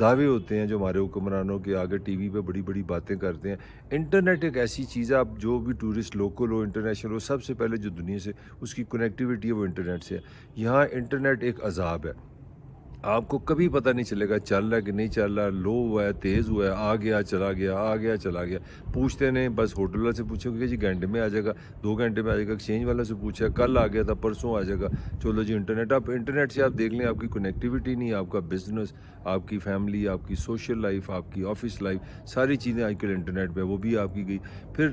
دعوے ہوتے ہیں جو ہمارے حکمرانوں کے آگے ٹی وی پہ بڑی بڑی باتیں کرتے ہیں. انٹرنیٹ ایک ایسی چیز ہے, آپ جو بھی ٹورسٹ لوکل ہو انٹرنیشنل ہو, سب سے پہلے جو دنیا سے اس کی کنیکٹیویٹی ہے وہ انٹرنیٹ سے ہے. یہاں انٹرنیٹ ایک عذاب ہے, آپ کو کبھی پتہ نہیں چلے گا چل رہا ہے کہ نہیں چل رہا, لو ہوا ہے, تیز ہوا ہے, آ گیا چلا گیا, آ گیا چلا گیا. پوچھتے نہیں, بس ہوٹل والے سے پوچھو کہ جی گھنٹے میں آ جائے گا, 2 گھنٹے میں آ جائے گا. ایکسچینج والے سے پوچھا کل آ گیا تھا, پرسوں آ جائے گا. چلو جی انٹرنیٹ, آپ انٹرنیٹ سے آپ دیکھ لیں آپ کی کنیکٹیویٹی نہیں, آپ کا بزنس, آپ کی فیملی, آپ کی سوشل لائف, آپ کی آفس لائف, ساری چیزیں آج کل انٹرنیٹ پہ, وہ بھی آپ کی گئی. پھر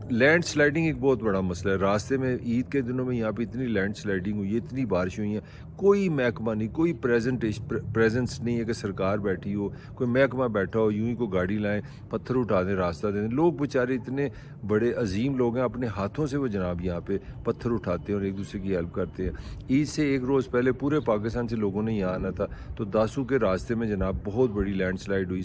لینڈ سلائڈنگ ایک بہت بڑا مسئلہ ہے. راستے میں عید کے دنوں میں یہاں پہ اتنی لینڈ سلائڈنگ ہوئی ہے, اتنی بارش ہوئی ہیں, کوئی محکمہ نہیں, کوئی پریزنس نہیں ہے کہ سرکار بیٹھی ہو, کوئی محکمہ بیٹھا ہو, یوں ہی کو گاڑی لائیں, پتھر اٹھا دیں, راستہ دیں. لوگ بیچارے اتنے بڑے عظیم لوگ ہیں, اپنے ہاتھوں سے وہ جناب یہاں پہ پتھر اٹھاتے ہیں اور ایک دوسرے کی ہیلپ کرتے ہیں. عید سے ایک روز پہلے پورے پاکستان سے لوگوں نے یہاں آنا تھا, تو داسو کے راستے میں جناب بہت بڑی لینڈ سلائڈ ہوئی.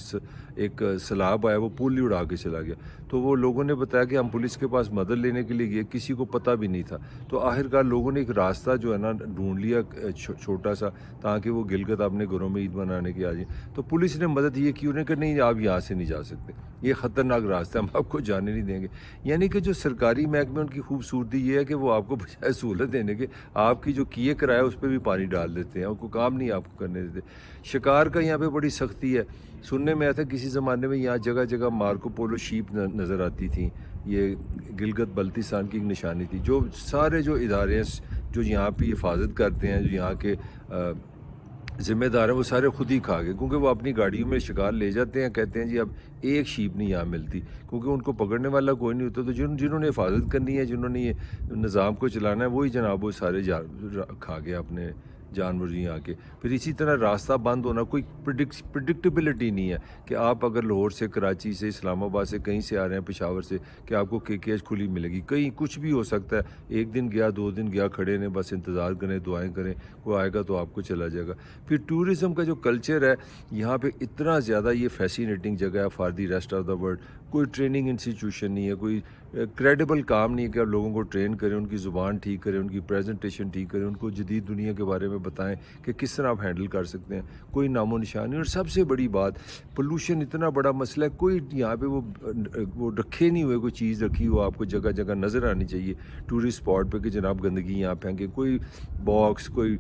ایک سیلاب آیا, وہ پل ہی اڑا کے چلا گیا. تو وہ لوگوں نے بتایا کہ ہم پولیس کے پاس مدد لینے کے لیے گئے, کسی کو پتہ بھی نہیں تھا. تو آخرکار لوگوں نے ایک راستہ جو ہے نا ڈھونڈ لیا چھوٹا سا, تاکہ وہ گلگت اپنے گھروں میں عید منانے کے آ جائیں. تو پولیس نے مدد یہ کی انہیں کہ نہیں آپ یہاں سے نہیں جا سکتے, یہ خطرناک راستہ ہے, ہم آپ کو جانے نہیں دیں گے. یعنی کہ جو سرکاری محکمے ان کی خوبصورتی یہ ہے کہ وہ آپ کو بجائے سہولت دینے کے آپ کی جو کیے کرایہ اس پہ بھی پانی ڈال دیتے ہیں, اور کوئی کام نہیں آپ کو کرنے دیتے. شکار کا یہاں پہ بڑی سختی ہے. سننے میں آیا تھا کسی زمانے میں یہاں جگہ جگہ مارکو پولو شیپ نظر آتی تھیں, یہ گلگت بلتستان کی ایک نشانی تھی. جو سارے جو ادارے ہیں جو یہاں پہ حفاظت کرتے ہیں, جو یہاں کے ذمہ دار ہیں, وہ سارے خود ہی کھا گئے, کیونکہ وہ اپنی گاڑیوں میں شکار لے جاتے ہیں, کہتے ہیں جی اب ایک شیپ نہیں یہاں ملتی, کیونکہ ان کو پکڑنے والا کوئی نہیں ہوتا. تو جنہوں نے حفاظت کرنی ہے, جنہوں نے یہ نظام کو چلانا ہے, وہی جناب وہ سارے کھا گئے اپنے جانور یہاں کے. پھر اسی طرح راستہ بند ہونا, کوئی پریڈکٹیبلٹی نہیں ہے کہ آپ اگر لاہور سے, کراچی سے, اسلام آباد سے, کہیں سے آ رہے ہیں, پشاور سے, کہ آپ کو KKH کھلی ملے گی. کہیں کچھ بھی ہو سکتا ہے, ایک دن گیا, 2 دن گیا, کھڑے نے بس انتظار کریں, دعائیں کریں, کوئی آئے گا تو آپ کو چلا جائے گا. پھر ٹورزم کا جو کلچر ہے یہاں پہ اتنا زیادہ, یہ فیسینیٹنگ جگہ ہے for the rest of the world. کوئی ٹریننگ انسٹیٹیوشن نہیں ہے, کوئی کریڈیبل کام نہیں ہے کہ آپ لوگوں کو ٹرین کریں, ان کی زبان ٹھیک کریں, ان کی پریزنٹیشن ٹھیک کریں, ان کو جدید دنیا کے بارے میں بتائیں کہ کس طرح آپ ہینڈل کر سکتے ہیں. کوئی نام و نشان نہیں. اور سب سے بڑی بات, پولوشن اتنا بڑا مسئلہ ہے, کوئی یہاں پہ وہ رکھے نہیں ہوئے, کوئی چیز رکھی ہو آپ کو جگہ جگہ نظر آنی چاہیے ٹورسٹ اسپاٹ پہ کہ جناب گندگی یہاں پھینکے. کوئی باکس, کوئی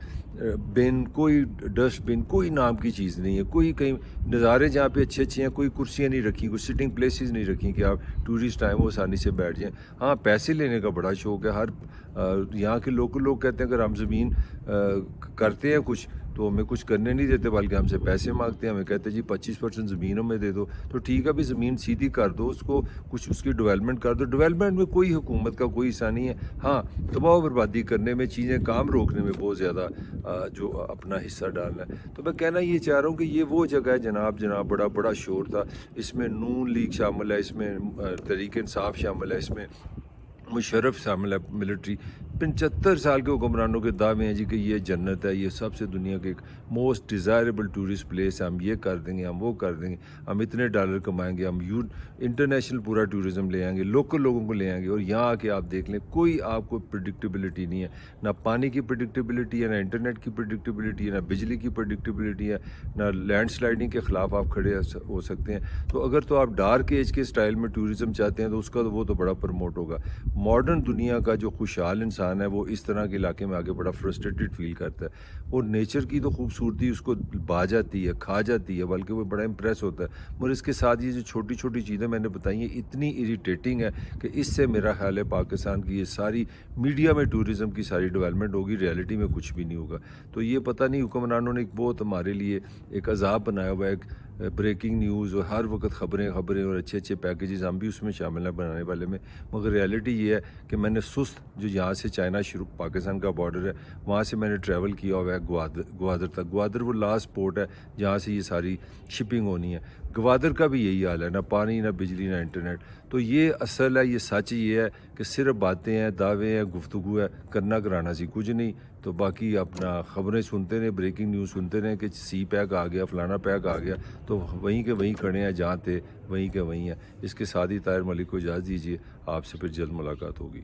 بن, کوئی ڈسٹ بن, کوئی نام کی چیز نہیں ہے. کوئی کہیں نظارے جہاں پہ اچھے اچھے ہیں, کوئی کرسیاں نہیں رکھی, کوئی سٹنگ پلیسز نہیں رکھی کہ آپ ٹورسٹ آئیں وہ آسانی سے بیٹھ جائیں. ہاں پیسے لینے کا بڑا شوق ہے. ہر یہاں کے لوکل لوگ کہتے ہیں اگر ہم زمین کرتے ہیں کچھ تو ہمیں کچھ کرنے نہیں دیتے, بلکہ ہم سے پیسے مانگتے ہیں. ہمیں کہتے ہیں جی 25% زمین ہمیں دے دو. تو ٹھیک ہے بھی زمین سیدھی کر دو, اس کو کچھ اس کی ڈیولپمنٹ کر دو. ڈیولپمنٹ میں کوئی حکومت کا کوئی حصہ نہیں ہے. ہاں تباہ و بربادی کرنے میں, چیزیں کام روکنے میں بہت زیادہ جو اپنا حصہ ڈالنا ہے. تو میں کہنا یہ چاہ رہا ہوں کہ یہ وہ جگہ ہے جناب بڑا بڑا شور تھا. اس میں نون لیگ شامل ہے, اس میں تحریک انصاف شامل ہے, اس میں مشرف شامل ہے, ملٹری. 75 سال کے حکمرانوں کے دعوے ہیں جی کہ یہ جنت ہے, یہ سب سے دنیا کے ایک موسٹ ڈیزائربل ٹورسٹ پلیس ہے, ہم یہ کر دیں گے, ہم وہ کر دیں گے, ہم اتنے ڈالر کمائیں گے, ہم انٹرنیشنل پورا ٹورزم لے آئیں گے, لوکل لوگوں کو لے آئیں گے. اور یہاں آ کے آپ دیکھ لیں, کوئی آپ کو پریڈکٹیبلٹی نہیں ہے, نہ پانی کی پریڈکٹیبلٹی ہے, نہ انٹرنیٹ کی پریڈکٹیبلٹی ہے, نہ بجلی کی پریڈکٹیبلٹی ہے, نہ لینڈ سلائڈنگ کے خلاف آپ کھڑے ہو سکتے ہیں. تو اگر تو آپ ڈارک ایج کے سٹائل میں ٹورزم چاہتے ہیں تو اس کا وہ تو بڑا پروموٹ ہوگا. ماڈرن دنیا کا جو خوشحال انسان ہے وہ اس طرح کے علاقے میں آگے بڑا فرسٹریٹڈ فیل کرتا ہے, اور نیچر کی تو خوبصورتی اس کو بھا جاتی ہے, کھا جاتی ہے, بلکہ وہ بڑا امپریس ہوتا ہے. مگر اس کے ساتھ یہ جو چھوٹی چھوٹی چیزیں میں نے بتائی ہیں اتنی اریٹیٹنگ ہے کہ اس سے میرا خیال ہے پاکستان کی یہ ساری میڈیا میں ٹورزم کی ساری ڈیولپمنٹ ہوگی, ریئلٹی میں کچھ بھی نہیں ہوگا. تو یہ پتہ نہیں حکمرانوں نے ایک بہت ہمارے لیے ایک عذاب بنایا ہوا ہے, ایک بریکنگ نیوز اور ہر وقت خبریں اور اچھے اچھے پیکیجز, ہم بھی اس میں شامل ہیں بنانے والے میں. مگر ریئلٹی یہ ہے کہ میں نے سست, جو یہاں سے چائنا پاکستان کا بارڈر ہے, وہاں سے میں نے ٹریول کیا ہوا ہے گوادر تک. گوادر وہ لاسٹ پورٹ ہے جہاں سے یہ ساری شپنگ ہونی ہے. گوادر کا بھی یہی حال ہے, نہ پانی, نہ بجلی, نہ انٹرنیٹ. تو یہ اصل ہے, یہ سچ یہ ہے کہ صرف باتیں ہیں, دعوے ہیں, گفتگو ہے, کرنا کرانا سی کچھ نہیں. تو باقی اپنا خبریں سنتے رہیں, بریکنگ نیوز سنتے رہیں کہ سی پیک آ گیا, فلانا پیک آ گیا. تو وہیں کے وہیں کھڑے ہیں، جہاں تھے وہیں کے وہیں ہیں۔ اس کے ساتھ ہی طاہر ملک کو اجازت دیجیے، آپ سے پھر جلد ملاقات ہوگی۔